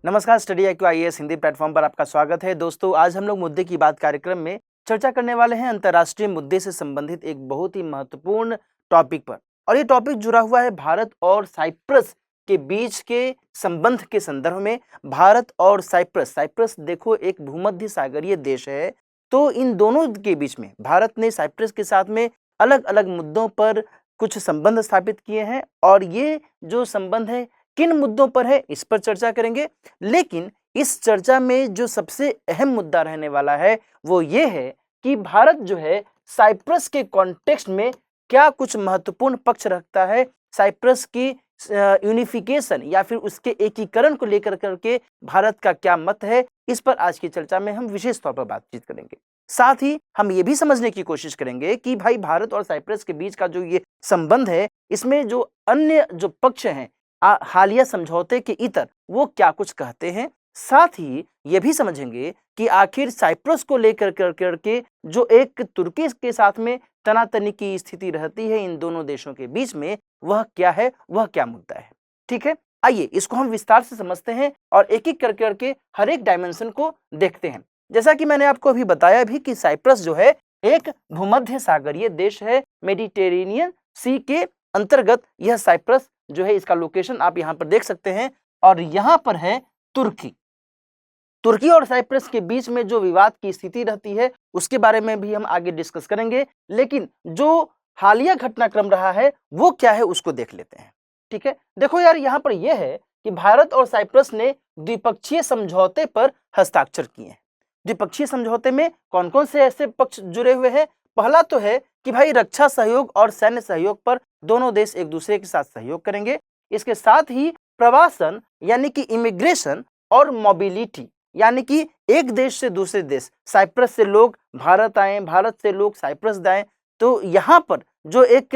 नमस्कार, study IQ IAS Hindi platform पर आपका स्वागत है। दोस्तों, आज हम लोग मुद्दे की बात कार्यक्रम में चर्चा करने वाले हैं अंतर्राष्ट्रीय मुद्दे से संबंधित एक बहुत ही महत्वपूर्ण टॉपिक पर। और ये टॉपिक जुड़ा हुआ है भारत और साइप्रस के बीच के संबंध के संदर्भ में। भारत और साइप्रस देखो एक भूमध्य सागरीय देश है, तो इन दोनों के बीच में भारत ने साइप्रस के साथ में अलग अलग मुद्दों पर कुछ संबंध स्थापित किए हैं। और ये जो संबंध है किन मुद्दों पर है, इस पर चर्चा करेंगे। लेकिन इस चर्चा में जो सबसे अहम मुद्दा रहने वाला है वो ये है कि भारत जो है साइप्रस के कॉन्टेक्स्ट में क्या कुछ महत्वपूर्ण पक्ष रखता है, साइप्रस की यूनिफिकेशन या फिर उसके एकीकरण को लेकर करके भारत का क्या मत है, इस पर आज की चर्चा में हम विशेष तौर पर बातचीत करेंगे। साथ ही हम ये भी समझने की कोशिश करेंगे कि भाई भारत और साइप्रस के बीच का जो ये संबंध है, इसमें जो अन्य जो पक्ष हैं हालिया समझौते के इतर वो क्या कुछ कहते हैं। साथ ही ये भी समझेंगे कि आखिर साइप्रस को लेकर करके जो एक तुर्की के साथ में तनातनी की स्थिति रहती है इन दोनों देशों के बीच में, वह क्या है, वह क्या मुद्दा है। ठीक है, आइए इसको हम विस्तार से समझते हैं और एक एक करके हर एक डायमेंशन को देखते हैं। जैसा कि मैंने आपको अभी बताया भी कि साइप्रस जो है एक भूमध्य सागरीय देश है, मेडिटेरेनियन सी के अंतर्गत यह साइप्रस जो है, इसका लोकेशन आप यहां पर देख सकते हैं। और यहां पर है तुर्की और साइप्रस के बीच में जो विवाद की स्थिति रहती है उसके बारे में भी हम आगे डिस्कस करेंगे। लेकिन जो हालिया घटनाक्रम रहा है वो क्या है उसको देख लेते हैं। ठीक है, देखो यार, यहाँ पर यह है कि भारत और साइप्रस ने द्विपक्षीय समझौते पर हस्ताक्षर किए हैं। द्विपक्षीय समझौते में कौन कौन से ऐसे पक्ष जुड़े हुए हैं? पहला तो है कि भाई रक्षा सहयोग और सैन्य सहयोग पर दोनों देश एक दूसरे के साथ सहयोग करेंगे। इसके साथ ही प्रवासन यानी कि इमिग्रेशन और मोबिलिटी यानी कि एक देश से दूसरे देश, साइप्रस से लोग भारत आए, भारत से लोग साइप्रस जाएं, तो यहाँ पर जो एक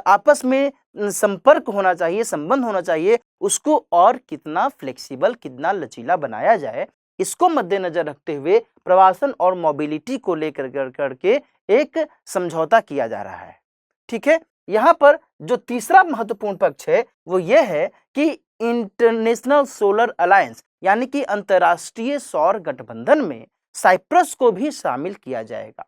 आपस में संपर्क होना चाहिए, संबंध होना चाहिए, उसको और कितना फ्लेक्सिबल, कितना लचीला बनाया जाए, इसको मद्देनजर रखते हुए प्रवासन और मोबिलिटी को लेकर करके एक समझौता किया जा रहा है। ठीक है, यहाँ पर जो तीसरा महत्वपूर्ण पक्ष है वो ये है कि इंटरनेशनल सोलर अलायंस यानी कि अंतर्राष्ट्रीय सौर गठबंधन में साइप्रस को भी शामिल किया जाएगा,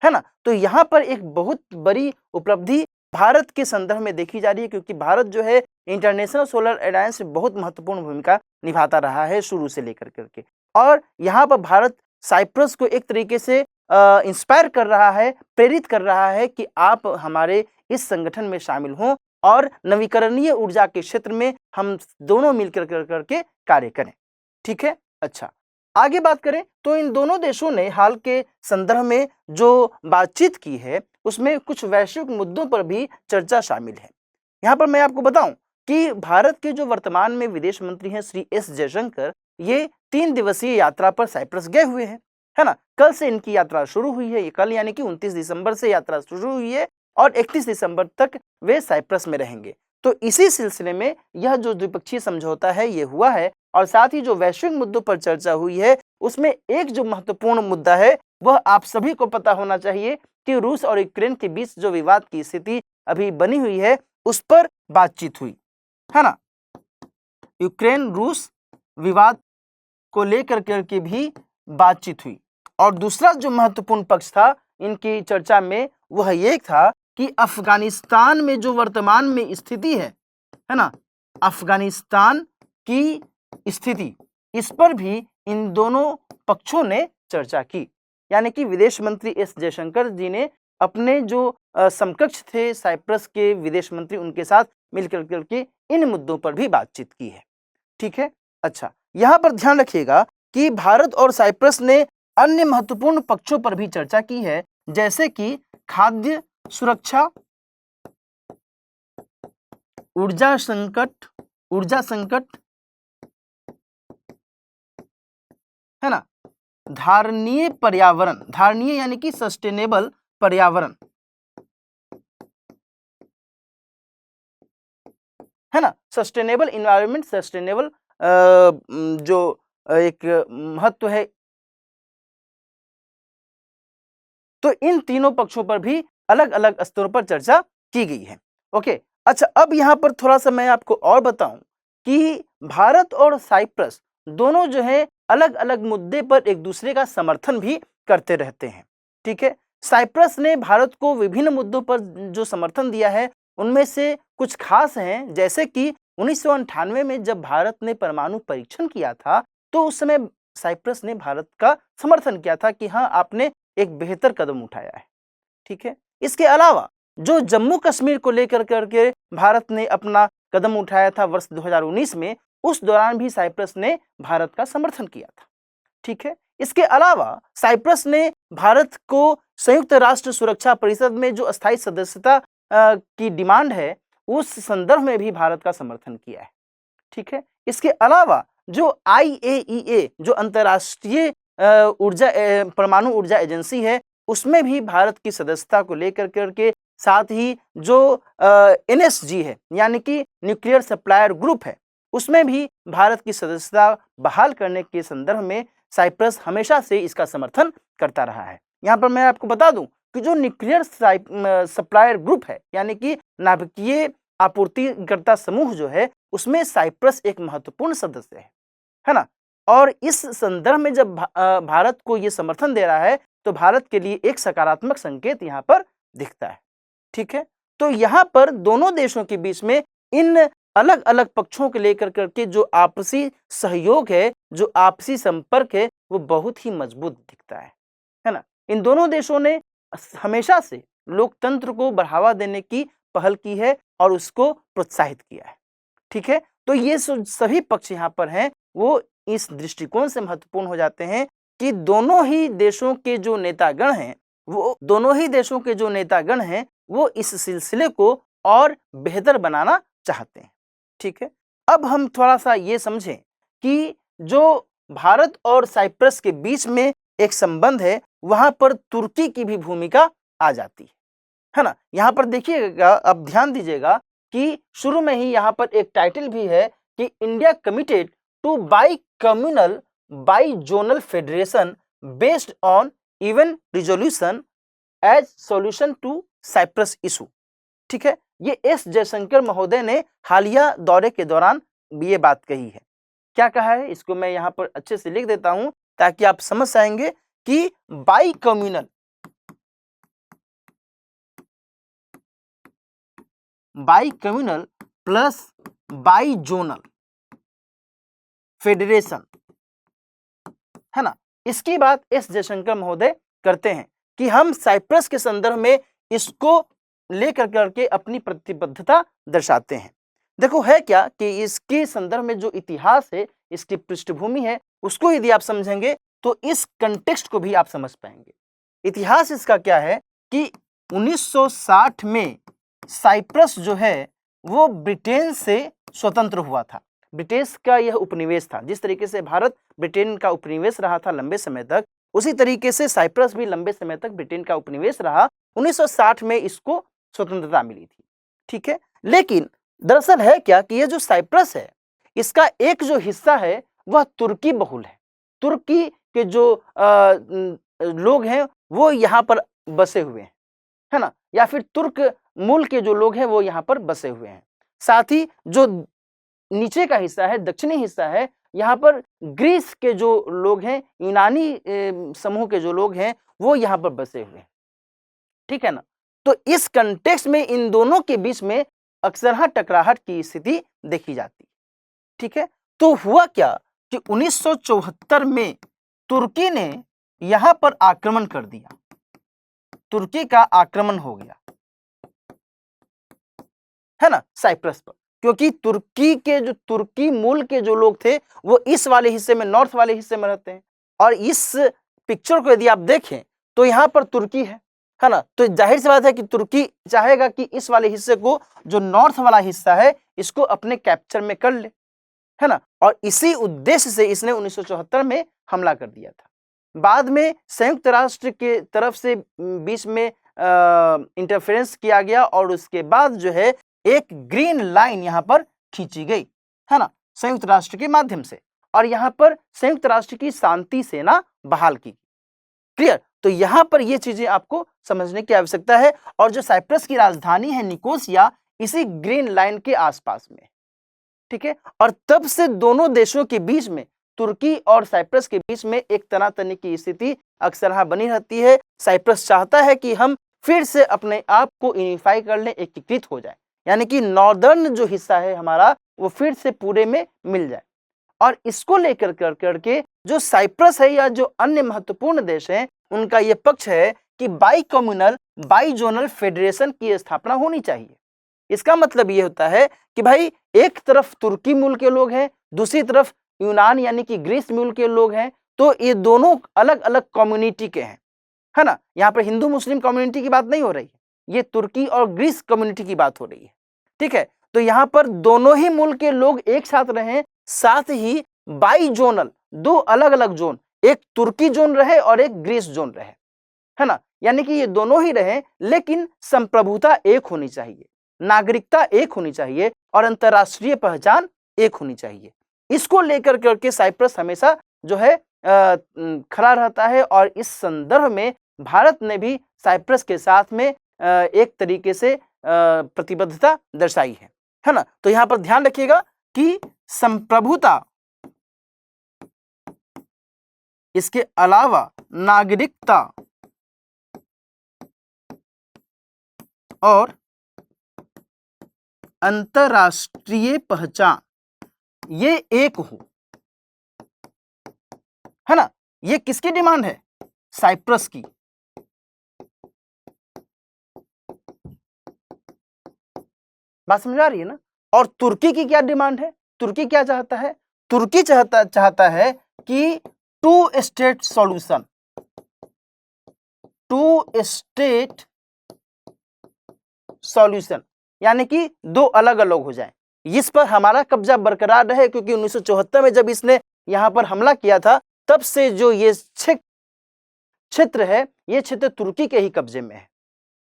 है ना। तो यहाँ पर एक बहुत बड़ी उपलब्धि भारत के संदर्भ में देखी जा रही है, क्योंकि भारत जो है इंटरनेशनल सोलर अलायंस में बहुत महत्वपूर्ण भूमिका निभाता रहा है शुरू से लेकर करके। और यहाँ पर भारत साइप्रस को एक तरीके से इंस्पायर कर रहा है, प्रेरित कर रहा है कि आप हमारे इस संगठन में शामिल हों और नवीकरणीय ऊर्जा के क्षेत्र में हम दोनों मिलकर करके कार्य करें। ठीक है, अच्छा, आगे बात करें तो इन दोनों देशों ने हाल के संदर्भ में जो बातचीत की है उसमें कुछ वैश्विक मुद्दों पर भी चर्चा शामिल है। यहाँ पर मैं आपको बताऊं कि भारत के जो वर्तमान में विदेश मंत्री हैं श्री एस जयशंकर, ये 3 दिवसीय यात्रा पर साइप्रस गए हुए हैं, है ना। कल से इनकी यात्रा शुरू हुई है, ये कल यानी कि 29 दिसंबर से यात्रा शुरू हुई है और 31 दिसंबर तक वे साइप्रस में रहेंगे। तो इसी सिलसिले में यह जो द्विपक्षीय समझौता है ये हुआ है। और साथ ही जो वैश्विक मुद्दों पर चर्चा हुई है उसमें एक जो महत्वपूर्ण मुद्दा है वह आप सभी को पता होना चाहिए कि रूस और यूक्रेन के बीच जो विवाद की स्थिति अभी बनी हुई है उस पर बातचीत हुई, है ना। यूक्रेन रूस विवाद को लेकर के भी बातचीत हुई। और दूसरा जो महत्वपूर्ण पक्ष था इनकी चर्चा में वह ये था कि अफगानिस्तान में जो वर्तमान में स्थिति है ना, अफगानिस्तान की स्थिति, इस पर भी इन दोनों पक्षों ने चर्चा की। यानी कि विदेश मंत्री एस जयशंकर जी ने अपने जो समकक्ष थे साइप्रस के विदेश मंत्री, उनके साथ मिलकर करके इन मुद्दों पर भी बातचीत की है। ठीक है, अच्छा, यहाँ पर ध्यान रखिएगा कि भारत और साइप्रस ने अन्य महत्वपूर्ण पक्षों पर भी चर्चा की है, जैसे कि खाद्य सुरक्षा, ऊर्जा संकट, है ना, धारणीय पर्यावरण, धारणीय यानी कि सस्टेनेबल पर्यावरण, है ना, सस्टेनेबल इन्वायरमेंट, सस्टेनेबल जो एक महत्व है। तो इन तीनों पक्षों पर भी अलग अलग स्तरों पर चर्चा की गई है। ओके, अच्छा, अब यहाँ पर थोड़ा सा मैं आपको और बताऊं कि भारत और साइप्रस दोनों जो है अलग अलग मुद्दे पर एक दूसरे का समर्थन भी करते रहते हैं। ठीक है, साइप्रस ने भारत को विभिन्न मुद्दों पर जो समर्थन दिया है उनमें से कुछ खास हैं, जैसे कि 1998 में जब भारत ने परमाणु परीक्षण किया था तो उस समय साइप्रस ने भारत का समर्थन किया था कि हाँ, आपने एक बेहतर कदम उठाया है। ठीक है, इसके अलावा जो जम्मू कश्मीर को लेकर करके भारत ने अपना कदम उठाया था वर्ष 2019 में, उस दौरान भी साइप्रस ने भारत का समर्थन किया था। ठीक है, इसके अलावा साइप्रस ने भारत को संयुक्त राष्ट्र सुरक्षा परिषद में जो अस्थायी सदस्यता की डिमांड है उस संदर्भ में भी भारत का समर्थन किया है। ठीक है, इसके अलावा जो IAEA जो अंतर्राष्ट्रीय ऊर्जा परमाणु ऊर्जा एजेंसी है उसमें भी भारत की सदस्यता को लेकर करके, साथ ही जो NSG है यानी कि न्यूक्लियर सप्लायर ग्रुप है उसमें भी भारत की सदस्यता बहाल करने के संदर्भ में साइप्रस हमेशा से इसका समर्थन करता रहा है। यहाँ पर मैं आपको बता दूं कि जो न्यूक्लियर सप्लायर ग्रुप है यानी कि नाभिकीय आपूर्तिकर्ता समूह जो है उसमें साइप्रस एक महत्वपूर्ण सदस्य है ना। और इस संदर्भ में जब भारत को ये समर्थन दे रहा है तो भारत के लिए एक सकारात्मक संकेत यहाँ पर दिखता है। ठीक है, तो यहाँ पर दोनों देशों के बीच में इन अलग अलग पक्षों को लेकर करके जो आपसी सहयोग है, जो आपसी संपर्क है, वो बहुत ही मजबूत दिखता है ना। इन दोनों देशों ने हमेशा से लोकतंत्र को बढ़ावा देने की पहल की है और उसको प्रोत्साहित किया है। ठीक है, तो ये सभी पक्ष यहाँ पर हैं वो इस दृष्टिकोण से महत्वपूर्ण हो जाते हैं कि दोनों ही देशों के जो नेतागण हैं वो इस सिलसिले को और बेहतर बनाना चाहते हैं। ठीक है, अब हम थोड़ा सा ये समझें कि जो भारत और साइप्रस के बीच में एक संबंध है वहां पर तुर्की की भी भूमिका आ जाती है ना। यहाँ पर देखिएगा, अब ध्यान दीजिएगा कि शुरू में ही यहाँ पर एक टाइटल भी है कि India committed to bi communal bi zonal federation based on even resolution as solution to Cyprus issue. ठीक है, ये एस जयशंकर महोदय ने हालिया दौरे के दौरान ये बात कही है। क्या कहा है इसको मैं यहाँ पर अच्छे से लिख देता हूं ताकि आप समझ जाएंगे कि by communal plus by zonal federation है ना। इसकी बात एस जयशंकर महोदय करते हैं कि हम साइप्रस के संदर्भ में इसको लेकर करके अपनी प्रतिबद्धता दर्शाते हैं। देखो है क्या कि इसके संदर्भ में जो इतिहास है, इसकी पृष्ठभूमि है, उसको यदि आप समझेंगे तो इस कंटेक्स्ट को भी आप समझ पाएंगे। इतिहास इसका क्या है कि 1960 में साइप्रस जो है वो ब्रिटेन से स्वतंत्र हुआ था। ब्रिटेन का यह उपनिवेश था। जिस तरीके से भारत ब्रिटेन का उपनिवेश रहा था लंबे समय तक, उसी तरीके से साइप्रस भी लंबे समय तक ब्रिटेन का उपनिवेश रहा। 1960 में इसको स्वतंत्रता मिली थी। ठीक है, लेकिन दरअसल है क्या कि ये जो साइप्रस है इसका एक जो हिस्सा है वह तुर्की बहुल है। तुर्की के जो लोग हैं वो यहाँ पर बसे हुए हैं, है ना, या फिर तुर्क मूल के जो लोग हैं वो यहाँ पर बसे हुए हैं। साथ ही जो नीचे का हिस्सा है, दक्षिणी हिस्सा है, यहाँ पर ग्रीस के जो लोग हैं, यूनानी समूह के जो लोग हैं वो यहाँ पर बसे हुए हैं। ठीक है ना, तो इस कंटेक्स्ट में इन दोनों के बीच में अक्सर टकराहट की स्थिति देखी जाती है। ठीक है, तो हुआ क्या कि 1974 में तुर्की ने यहां पर आक्रमण कर दिया। तुर्की का आक्रमण हो गया है ना साइप्रस पर, क्योंकि तुर्की मूल के जो लोग थे वो इस वाले हिस्से में, नॉर्थ वाले हिस्से में रहते हैं। और इस पिक्चर को यदि आप देखें तो यहाँ पर तुर्की है ना, तो जाहिर सी बात है कि तुर्की चाहेगा कि इस वाले हिस्से को, जो नॉर्थ वाला हिस्सा है, इसको अपने कैप्चर में कर ले, है ना। और इसी उद्देश्य से इसने 1974 में हमला कर दिया था। बाद में संयुक्त राष्ट्र के तरफ से बीच में इंटरफेरेंस किया गया और उसके बाद जो है एक ग्रीन लाइन यहाँ पर खींची गई, है ना, संयुक्त राष्ट्र के माध्यम से, और यहाँ पर संयुक्त राष्ट्र की शांति सेना बहाल की। क्लियर? तो यहाँ पर ये चीजें आपको समझने की आवश्यकता है। और जो साइप्रस की राजधानी है निकोसिया, इसी ग्रीन लाइन के आसपास में। ठीक है, और तब से दोनों देशों के बीच में तुर्की और साइप्रस के बीच में एक तनातनी की स्थिति अक्सर यहाँ बनी रहती है। साइप्रस चाहता है कि हम फिर से अपने आप को यूनिफाई कर लें, एकीकृत हो जाए, यानी कि नॉर्दर्न जो हिस्सा है हमारा वो फिर से पूरे में मिल जाए। और इसको लेकर करके जो साइप्रस है या जो अन्य महत्वपूर्ण देश हैं उनका ये पक्ष है कि by communal bi zonal federation की स्थापना होनी चाहिए। इसका मतलब ये होता है कि भाई एक तरफ तुर्की मूल के लोग हैं, दूसरी तरफ यूनान यानी कि ग्रीस मूल के लोग हैं, तो ये दोनों अलग अलग कम्युनिटी के हैं, है ना। यहाँ पर हिंदू मुस्लिम कम्युनिटी की बात नहीं हो रही है, ये तुर्की और ग्रीस कम्युनिटी की बात हो रही है, ठीक है। तो यहाँ पर दोनों ही मूल के लोग एक साथ रहें, साथ ही बाई जोनल दो अलग अलग जोन, एक तुर्की जोन रहे और एक ग्रीस जोन रहे, है ना। यानी कि ये दोनों ही रहे लेकिन संप्रभुता एक होनी चाहिए, नागरिकता एक होनी चाहिए और अंतर्राष्ट्रीय पहचान एक होनी चाहिए। इसको लेकर करके साइप्रस हमेशा जो है खड़ा रहता है और इस संदर्भ में भारत ने भी साइप्रस के साथ में एक तरीके से प्रतिबद्धता दर्शाई है ना। तो यहां पर ध्यान रखिएगा कि संप्रभुता, इसके अलावा नागरिकता और अंतरराष्ट्रीय पहचान ये एक हो, है ना। ये किसकी डिमांड है? साइप्रस की। बात समझ आ रही है ना। और तुर्की की क्या डिमांड है? तुर्की क्या चाहता है? तुर्की चाहता है कि two state solution, two state solution यानी कि दो अलग अलग हो जाए, इस पर हमारा कब्जा बरकरार रहे, क्योंकि 1974 में जब इसने यहां पर हमला किया था तब से जो ये क्षेत्र है ये क्षेत्र तुर्की के ही कब्जे में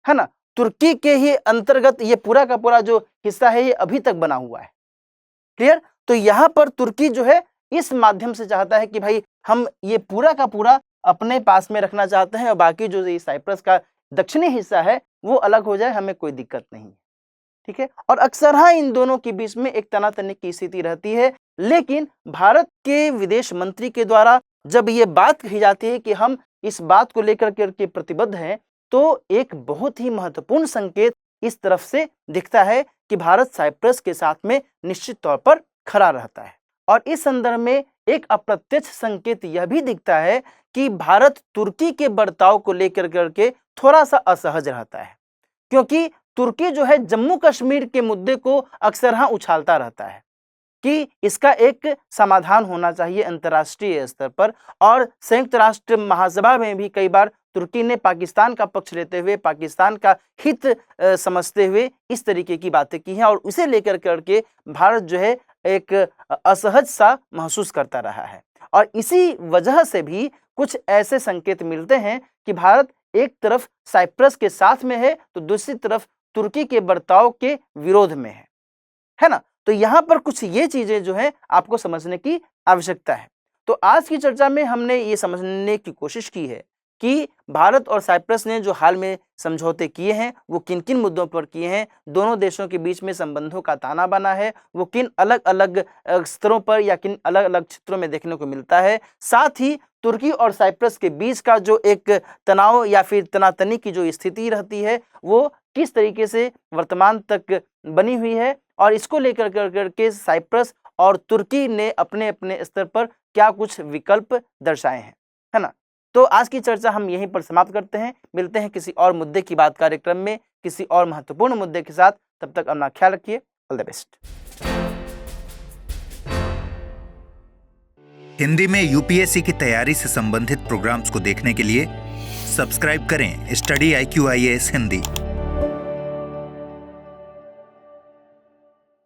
है ना। तुर्की के ही अंतर्गत ये पूरा का पूरा जो हिस्सा है ये अभी तक बना हुआ है, क्लियर। तो यहां पर तुर्की जो है इस माध्यम से चाहता है कि भाई हम ये पूरा का पूरा अपने पास में रखना चाहते हैं और बाकी जो ये साइप्रस का दक्षिणी हिस्सा है वो अलग हो जाए, हमें कोई दिक्कत नहीं है, ठीक है। और अक्सर इन दोनों के बीच में एक तनातनी की स्थिति रहती है, लेकिन भारत के विदेश मंत्री के द्वारा जब ये बात कही जाती है कि हम इस बात को लेकर के प्रतिबद्ध हैं, तो एक बहुत ही महत्वपूर्ण संकेत इस तरफ से दिखता है कि भारत साइप्रस के साथ में निश्चित तौर पर खड़ा रहता है। और इस संदर्भ में एक अप्रत्यक्ष संकेत यह भी दिखता है कि भारत तुर्की के बर्ताव को लेकर करके थोड़ा सा असहज रहता है, क्योंकि तुर्की जो है जम्मू कश्मीर के मुद्दे को अक्सर उछालता रहता है कि इसका एक समाधान होना चाहिए अंतर्राष्ट्रीय स्तर पर। और संयुक्त राष्ट्र महासभा में भी कई बार तुर्की ने पाकिस्तान का पक्ष लेते हुए, पाकिस्तान का हित समझते हुए इस तरीके की बातें की हैं और उसे लेकर करके भारत जो है एक असहज सा महसूस करता रहा है। और इसी वजह से भी कुछ ऐसे संकेत मिलते हैं कि भारत एक तरफ साइप्रस के साथ में है तो दूसरी तरफ तुर्की के बर्ताव के विरोध में है ना। तो यहां पर कुछ ये चीजें जो है आपको समझने की आवश्यकता है। तो आज की चर्चा में हमने ये समझने की कोशिश की है कि भारत और साइप्रस ने जो हाल में समझौते किए हैं वो किन किन मुद्दों पर किए हैं, दोनों देशों के बीच में संबंधों का ताना बना है वो किन अलग अलग स्तरों पर या किन अलग अलग क्षेत्रों में देखने को मिलता है। साथ ही तुर्की और साइप्रस के बीच का जो एक तनाव या फिर तनातनी की जो स्थिति रहती है वो किस तरीके से वर्तमान तक बनी हुई है और इसको लेकर करके साइप्रस और तुर्की ने अपने अपने स्तर पर क्या कुछ विकल्प दर्शाए हैं, है ना। तो आज की चर्चा हम यहीं पर समाप्त करते हैं। मिलते हैं किसी और मुद्दे की बात कार्यक्रम में किसी और महत्वपूर्ण मुद्दे के साथ। तब तक अपना ख्याल रखिए। All the best. हिंदी में यूपीएससी की तैयारी से संबंधित प्रोग्राम्स को देखने के लिए सब्सक्राइब करें स्टडी IQ IAS हिंदी।